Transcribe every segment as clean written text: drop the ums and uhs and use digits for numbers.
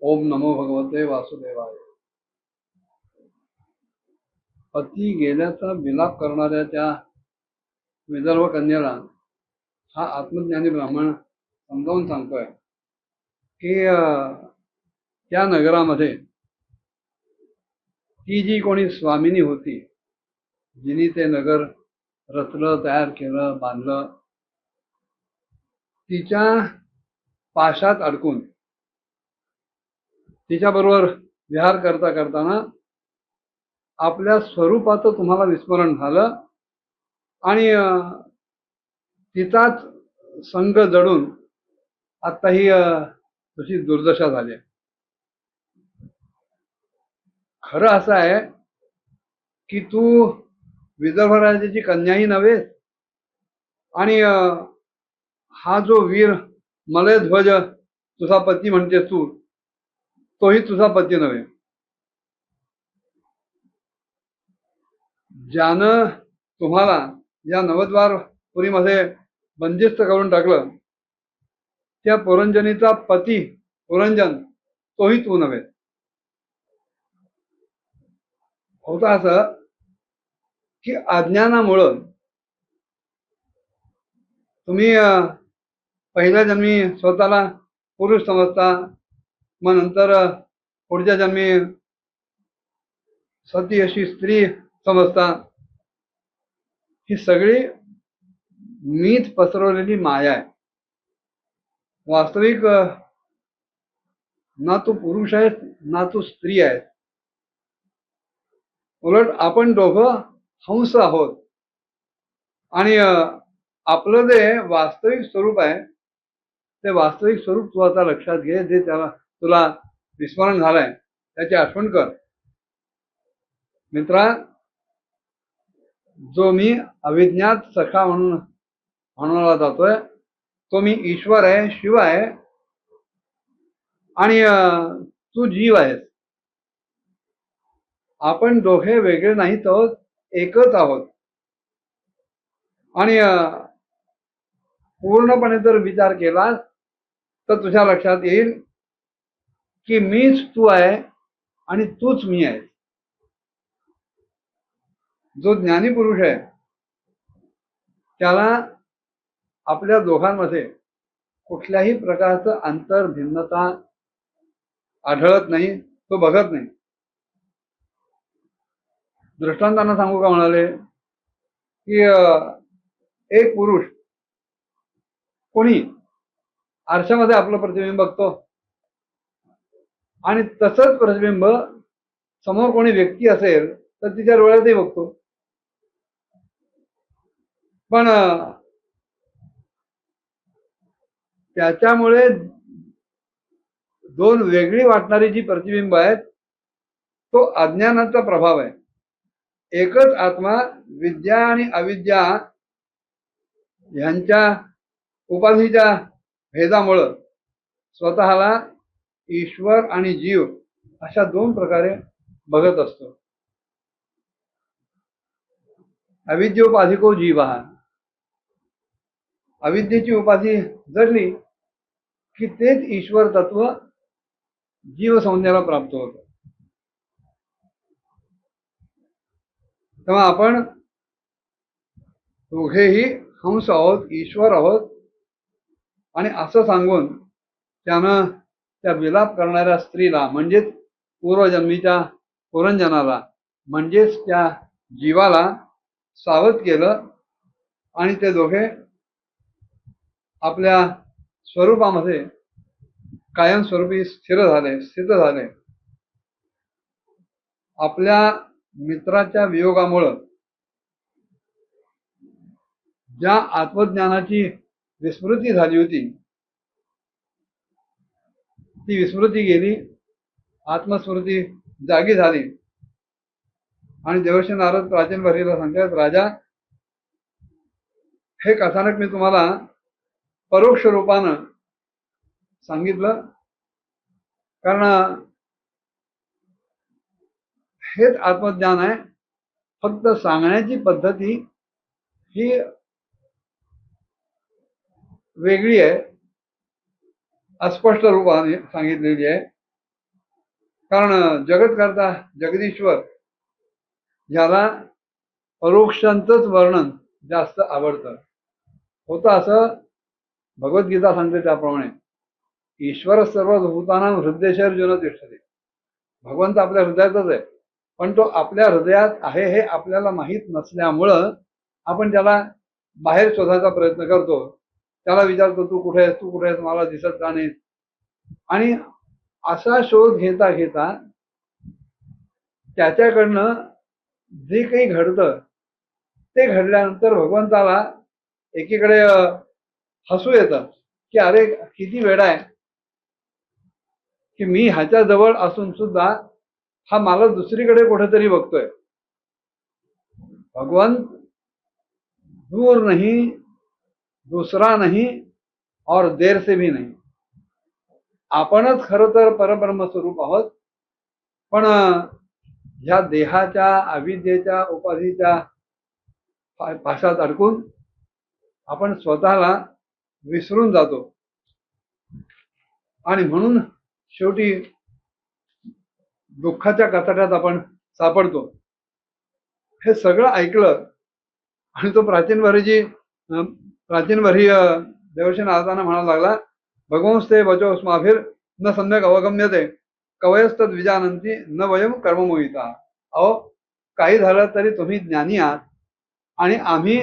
ओम नमो भगवते वासुदेवाय. पती गेल्याचा विलाप करणाऱ्या त्या विदर्भ कन्याला हा आत्मज्ञानी ब्राह्मण समजावून सांगतोय की त्या नगरामध्ये ती जी कोणी स्वामिनी होती, जिने ते नगर रचलं, तयार केलं, बांधलं, तिच्या पाशात अडकून तिच्याबरोबर विहार करता करताना आपल्या स्वरूपाचं तुम्हाला विस्मरण झालं आणि तिचाच संग जडून आता ही तशी दुर्दशा झाली. खरं असं आहे की तू विदर्भ राजाची कन्याही नव्हे आणि हा जो वीर मलयध्वज तुझा पती म्हणते तू, तोही तुझा पती नव्हे. ज्यानं तुम्हाला या नवद्वार पुरीमध्ये बंदिस्त करून टाकलं, त्या पुरंजनीचा पती पुरंजन तोही तू नव्हे. होतं असं की अज्ञानामुळं तुम्ही पहिल्या जन्मी स्वतःला पुरुष समजता, मग नंतर पुढच्या जन्मी सती अशी स्त्री समजता. ही सगळी मीच पसरवलेली माया आहे. वास्तविक ना तू पुरुष आहेस ना तू स्त्री आहेस. उलट आपण दोघं हंस आहोत आणि आपलं जे वास्तविक स्वरूप आहे ते वास्तविक स्वरूप तू आता लक्षात घे. जे त्याला तुला विस्मरण झालंय त्याची आठवण कर. मित्रा, जो मी अविज्ञात सखा म्हणून म्हणला जातोय तो मी ईश्वर आहे, शिव आहे आणि तू जीव आहेस. आपण दोघे वेगळे नाहीत आहोत, एकच आहोत. आणि पूर्णपणे जर विचार केलास तर तुझ्या लक्षात येईल की मीच तू आहे आणि तूच मी आहे. जो ज्ञानी पुरुष आहे त्याला आपल्या दोघांमध्ये कुठल्याही प्रकारचं अंतर भिन्नता आढळत नाही, तो बघत नाही. दृष्टांतांना सांगू का म्हणाले की एक पुरुष कोणी आरशामध्ये आपलं प्रतिबिंब बघतो आणि तसंच प्रतिबिंब समोर कोणी व्यक्ती असेल तर तिच्या डोळ्यातही बघतो. पण त्याच्यामुळे दोन वेगळी वाटणारी जी प्रतिबिंब आहेत तो अज्ञानाचा प्रभाव आहे. एकच आत्मा विद्या आणि अविद्या यांच्या उपाधीच्या भेदामुळं स्वतःला ईश्वर आणि जीव अशा दोन प्रकारे बघत असतो. अविद्योपाधिको जीव हा, अविद्येची उपाधी जडली की तेच ईश्वर तत्व जीव संज्ञाला प्राप्त होतं. तेव्हा आपण दोघेही हंस आहोत, ईश्वर आहोत. आणि असं सांगून त्यानं त्या विलाप करणाऱ्या स्त्रीला म्हणजेच पूर्वजन्मीच्या पुरंजनाला म्हणजेच त्या जीवाला सावध केलं आणि ते दोघे आपल्या स्वरूपामध्ये कायमस्वरूपी स्थित झाले. आपल्या मित्राच्या वियोगामुळं ज्या आत्मज्ञानाची विस्मृती झाली होती ती विस्मृती गेली, आत्मस्मृती जागी झाली. आणि देवर्षी नारद प्राचीन भरीला सांगतात, राजा हे कथानक मी तुम्हाला परोक्ष रूपानं सांगितलं, कारण हेच आत्मज्ञान आहे. फक्त सांगण्याची पद्धती ही वेगळी आहे, अस्पष्ट रूपाने सांगितलेली आहे. कारण जगतकर्ता जगदीश्वर ज्याला परोक्षांचंच वर्णन जास्त आवडतं होतं असं भगवद्गीता सांगते त्याप्रमाणे ईश्वर सर्व भूतानां हृदयेश्वर तिष्ठते. भगवंत आपल्या हृदयातच आहे, पण तो आपल्या हृदयात आहे हे आपल्याला माहीत नसल्यामुळं आपण त्याला बाहेर शोधायचा प्रयत्न करतो. त्याला विचारतो तू कुठे आहेस, तू कुठे आहेस, मला दिसत का नाही. आणि असा शोध घेता घेता त्याच्याकडनं जे काही घडतं ते घडल्यानंतर भगवंताला एकीकडे हसू येतं की अरे किती वेडा आहे की मी ह्याच्या जवळ असून सुद्धा हा मला दुसरीकडे कुठेतरी बघतोय. भगवंत दूर नहीं, दूसरा नहीं और देर से भी नहीं. आपणच खरं तर परब्रह्म स्वरूप आहोत, पण ह्या देहाच्या अविद्येच्या उपाधीच्या पाशात अडकून आपण स्वतःला विसरून जातो आणि म्हणून शेवटी दुःखाच्या कचाट्यात आपण सापडतो. हे सगळं ऐकलं आणि तो प्राचीनवरी देवर्षी नारदांना म्हणायला लागला भगवंस्ते वचोस्माभिर न सम्यक अवगम्यते कवयस्तद विजानंती न वयम कर्ममोहिता. अहो काही झालं तरी तुम्ही ज्ञानी आहात आणि आम्ही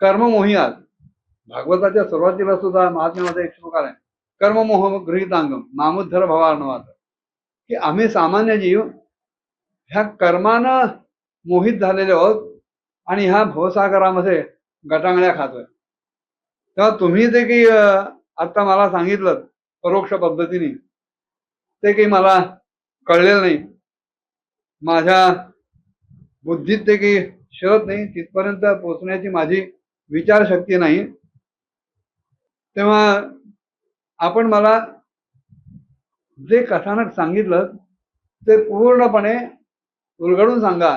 कर्ममोही आहात. भागवताच्या सुरुवातीला सुद्धा महात्म्यामध्ये एक श्लोक आहे कर्ममोह गृहीतांगम नामोद्धर भवार्णवात, की आम्ही सामान्य जीव ह्या कर्मानं मोहित झालेले आहोत आणि ह्या भवसागरामध्ये गटांगळ्या खातोय. तेव्हा तुम्ही जे काही आता मला सांगितलं परोक्ष पद्धतीने ते काही मला कळलेलं नाही, माझ्या बुद्धीत ते काही शिरत नाही, तिथपर्यंत पोहोचण्याची माझी विचारशक्ती नाही. तेव्हा आपण मला जे कथानक सांगितलं ते पूर्णपणे उलगडून सांगा,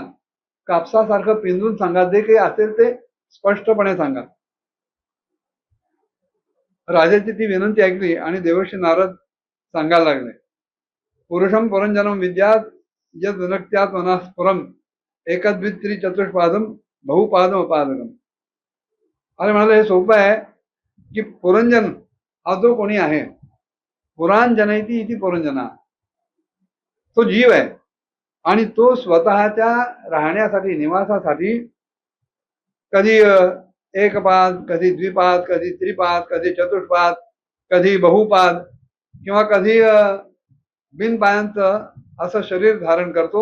कापसासारखं पिंजून सांगा, जे काही असेल ते स्पष्टपणे सांगा. राजाची ती विनंती ऐकली आणि देवर्षी नारद सांगायला लागले पुरुषम पुरंजनम विद्यात यद विनक्त्यात मनस्फुरम एकद्वित्री चतुष्पादम बहुपादम अपादकम. अरे म्हणाले हे सोपं आहे की पुरंजन हा जो कोणी आहे, पुरांजनयती इति पुरंजना, तो जीव आहे आणि तो स्वतःच्या राहण्यासाठी निवासासाठी कधी एकपाद, कधी द्विपाद, कधी त्रिपाद, कधी चतुष्पाद, कधी बहुपाद किंवा कधी बिनपायांचं असं शरीर धारण करतो,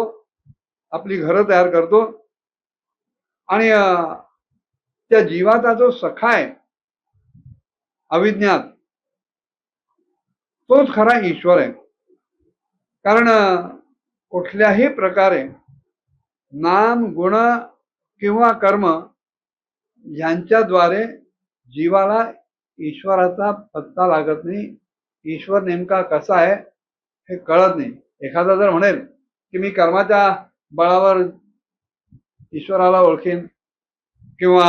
आपली घरं तयार करतो आणि त्या जीवाचा जो सखा आहे अविज्ञात तोच खरा ईश्वर आहे. कारण कुठल्याही प्रकारे नाम गुण किंवा कर्म यांच्याद्वारे जीवाला ईश्वराचा पत्ता लागत नाही. ईश्वर नेमका कसा आहे हे कळत नाही. एखादा जर म्हणेल की मी कर्माच्या बळावर ईश्वराला ओळखीन किंवा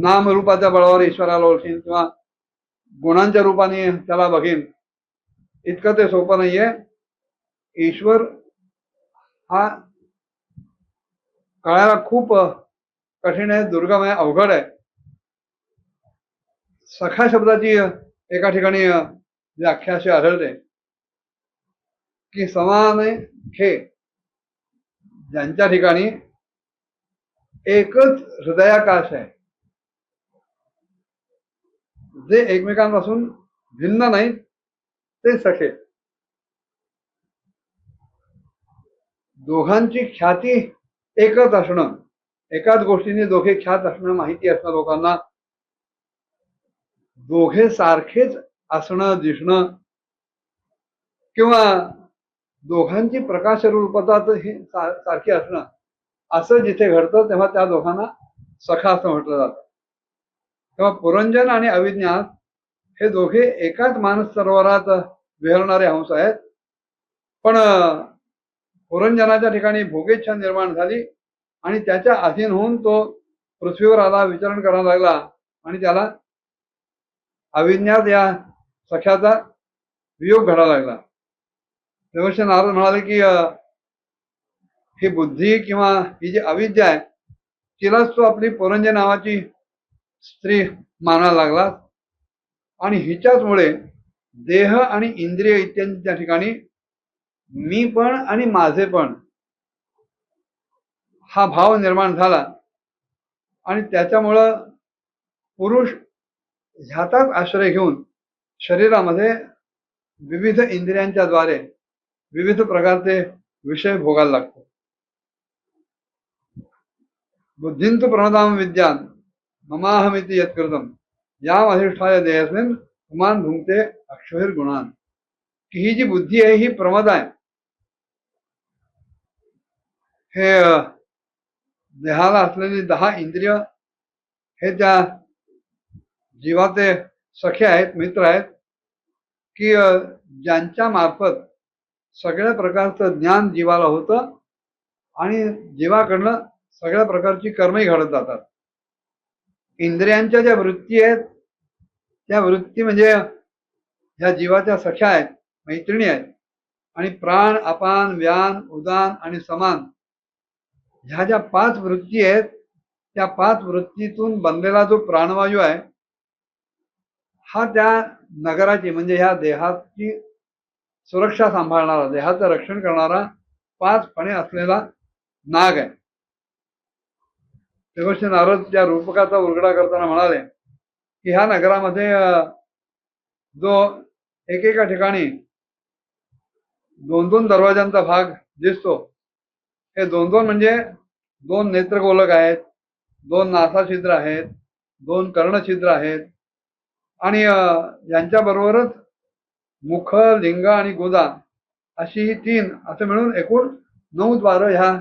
नामरूपाच्या बळावर ईश्वराला ओळखीन किंवा गुणांच्या रूपाने त्याला बघीन, इतकं ते सोपं नाहीये. ईश्वर हा कळायला खूप कठीण आहे, दुर्गम आहे, अवघड आहे. सखा शब्दाची एका ठिकाणी व्याख्या अशी आढळते की समान हे ज्यांच्या ठिकाणी एकच हृदयाकाश आहे, जे एकमेकांपासून भिन्न नाहीत ते सखे. दोघांची ख्याती एकच असणं, एकाच गोष्टीने दोघे ख्यात असणं माहिती असणं लोकांना, दोघे सारखेच असणं दिसणं किंवा दोघांची प्रकाश रूपताच ही सारखी असणं असं जिथे घडतं तेव्हा त्या दोघांना सखा असं म्हटलं जातं. तेव्हा पुरंजन आणि अविज्ञात हे दोघे एकाच मानस सरोवरात विहरणारे हंस आहेत. पण पुरंजनाच्या ठिकाणी भोगेच्छा निर्माण झाली आणि त्याच्या अधीन होऊन तो पृथ्वीवर आला, विचरण करायला लागला आणि त्याला अविज्ञात या सख्याचा वियोग घडायला लागला. तेव्हा नारद म्हणाले की ही बुद्धी किंवा ही जी अविद्या आहे तिलाच तो आपली पुरंजय नावाची स्त्री मानायला लागला आणि हिच्याचमुळे देह आणि इंद्रिय इत्यादीच्या ठिकाणी मी पण आणि माझे पण हा भाव निर्माण झाला आणि त्याच्यामुळं पुरुष ह्याचाच आश्रय घेऊन शरीरामध्ये विविध इंद्रियांच्या द्वारे विविध प्रकारचे विषय भोगायला लागतो. बुद्धिंतु प्रणताम विद्यान ममाहमिति यत्कृतम याम अधिष्ठाय देहस्मिन पुमान भुंगते अक्षर गुणान. की ही जी बुद्धी आहे ही प्रमद आहे. हे देहाला असलेली 10 इंद्रिय हे त्या जीवाचे सखे आहेत, मित्र आहेत की ज्यांच्या मार्फत सगळ्या प्रकारचं ज्ञान जीवाला होतं आणि जीवाकडनं सगळ्या प्रकारची कर्मही घडत जातात. इंद्रियांच्या ज्या वृत्ती आहेत त्या वृत्ती म्हणजे ह्या जीवाच्या सख्या आहेत, मैत्रिणी आहेत. आणि प्राण, अपान, व्यान, उदान आणि समान ह्या ज्या 5 वृत्ती आहेत त्या 5 वृत्तीतून बनलेला जो प्राणवायू आहे हा त्या नगराची म्हणजे ह्या देहाची सुरक्षा सांभाळणारा, देहाचं रक्षण करणारा 5 फणे असलेला नाग आहे. तेव्हा नारद त्या रूपकाचा उलगडा करताना म्हणाले की ह्या नगरामध्ये जो एकेका ठिकाणी 2-2 दरवाजांचा भाग दिसतो, हे 2-2 म्हणजे 2 नेत्रगोलक आहेत, 2 नासाछिद्र आहेत, 2 कर्णछिद्र आहेत आणि यांच्या बरोबरच मुख, लिंग आणि गोदा अशी ही 3 असं मिळून एकूण 9 द्वार ह्या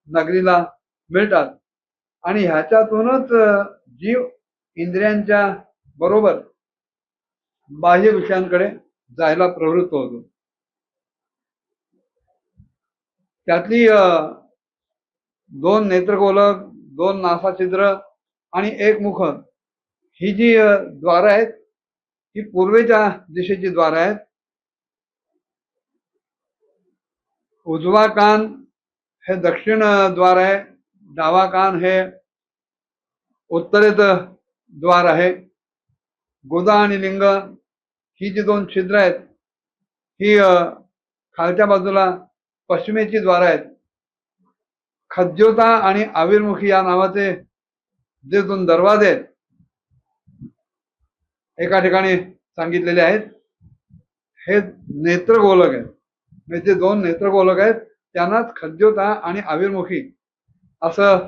नगरीला मिळतात. आणि ह्याच्यातूनच जीव इंद्रियांच्या बरोबर बाह्य विषयांकडे जायला प्रवृत्त होतो. त्यातली 2 नेत्रगोलक, 2 नासाछिद्र आणि 1 मुख ही जी द्वार आहेत ही पूर्वेच्या दिशेची द्वार आहेत. उजवा कान हे दक्षिण द्वार आहे, डावा कान हे उत्तरेचं द्वार आहे. गोदा आणि लिंग ही जी 2 छिद्र आहेत ही खालच्या बाजूला पश्चिमेची द्वार आहेत. खद्योता आणि आविर्मुखी या नावाचे जे 2 दरवाजे आहेत एका ठिकाणी सांगितलेले आहेत, हे नेत्रगोलक आहेत. म्हणजे 2 नेत्रगोलक आहेत त्यांनाच खद्योता आणि आविर्मुखी असं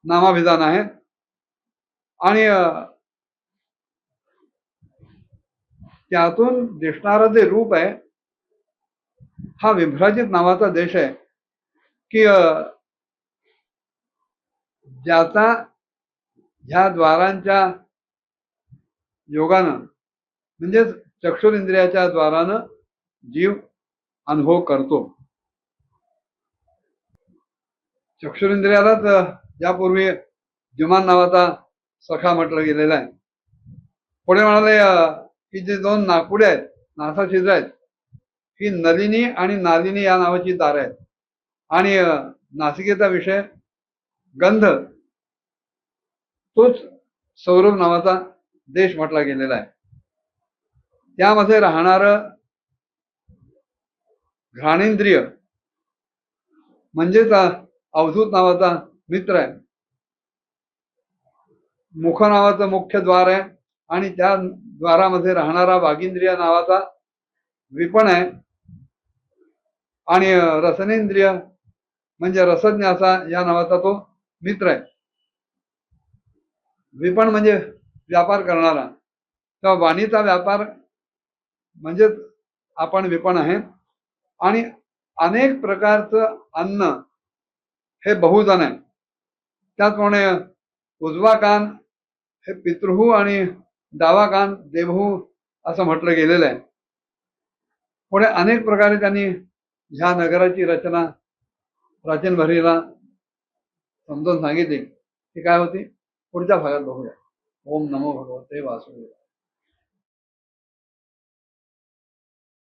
नामाभिधान आहे. आणि त्यातून दिसणारं जे रूप आहे हा विभ्राजित नावाचा देश आहे की ज्याचा ह्या द्वारांच्या योगानं म्हणजेच चक्षुरिंद्रियाच्या द्वारानं जीव अनुभव करतो. चक्षुरिंद्रियालाच यापूर्वी द्युमान नावाचा सखा म्हटलं गेलेला आहे. पुढे म्हणाले की जे 2 नाकपुडे आहेत, नासाछिद्र आहेत, ही नलिनी आणि नालिनी या नावाची दार आहेत. आणि नासिकेचा विषय गंध तोच सौरभ नावाचा देश म्हटला गेलेला आहे. त्यामध्ये राहणार घ्राणेंद्रिय म्हणजेच अवधूत नावाचा मित्र आहे. मुख नावाचं मुख्य द्वार आहे आणि त्या द्वारामध्ये राहणारा वागींद्रिय नावाचा विपण आहे. आणि रसनेंद्रिय म्हणजे रसज्ञ असा या नावाचा तो मित्र आहे. विपण म्हणजे व्यापार करणारा, तर वाणीचा व्यापार म्हणजे आपण विपण आहे. आणि अनेक प्रकारचं अन्न हे बहुजन आहे. त्याचप्रमाणे उजवा कान हे पितृहू आणि डावा कान देवहू असं म्हटलं गेलेलं आहे. पुढे अनेक प्रकारे त्यांनी ह्या नगराची रचना प्राचीन भरीला समजून सांगितली. ती काय होती पुढच्या भागात बघूया. ओम नमो भगवते वासुदेवाय.